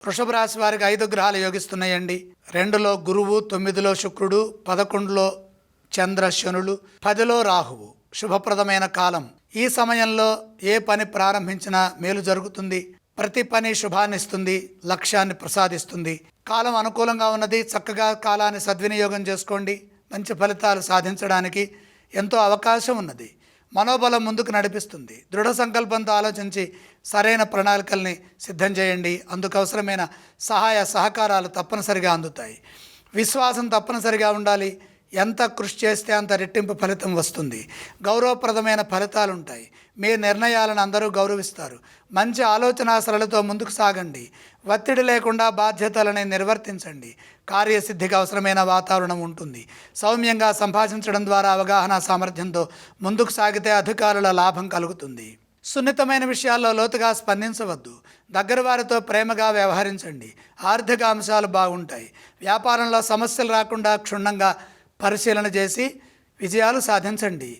వృషభ రాశి వారికి 5 గ్రహాలు యోగిస్తున్నాయండి. 2లో గురువు, 9లో శుక్రుడు, 11లో చంద్ర శనులు, 10లో రాహువు. శుభప్రదమైన కాలం. ఈ సమయంలో ఏ పని ప్రారంభించినా మేలు జరుగుతుంది. ప్రతి పని శుభాన్నిస్తుంది, లక్ష్యాన్ని ప్రసాదిస్తుంది. కాలం అనుకూలంగా ఉన్నది. చక్కగా కాలాన్ని సద్వినియోగం చేసుకోండి. మంచి ఫలితాలు సాధించడానికి ఎంతో అవకాశం ఉన్నది. మనోబలం ముందుకు నడిపిస్తుంది. దృఢ సంకల్పంతో ఆలోచించి సరైన ప్రణాళికల్ని సిద్ధం చేయండి. అందుకు అవసరమైన సహాయ సహకారాలు తప్పనిసరిగా అందుతాయి. విశ్వాసం తప్పనిసరిగా ఉండాలి. ఎంత కృషి చేస్తే అంత రెట్టింపు ఫలితం వస్తుంది. గౌరవప్రదమైన ఫలితాలు ఉంటాయి. మీ నిర్ణయాలను అందరూ గౌరవిస్తారు. మంచి ఆలోచనా సరళితో ముందుకు సాగండి. ఒత్తిడి లేకుండా బాధ్యతలని నిర్వర్తించండి. కార్యసిద్ధికి అవసరమైన వాతావరణం ఉంటుంది. సౌమ్యంగా సంభాషించడం ద్వారా అవగాహన సామర్థ్యంతో ముందుకు సాగితే అధికారుల లాభం కలుగుతుంది. సున్నితమైన విషయాల్లో లోతుగా స్పందించవద్దు. దగ్గర వారితో ప్రేమగా వ్యవహరించండి. ఆర్థిక అంశాలు బాగుంటాయి. వ్యాపారంలో సమస్యలు రాకుండా క్షుణ్ణంగా పరిశీలన చేసి విజయాలు సాధించండి.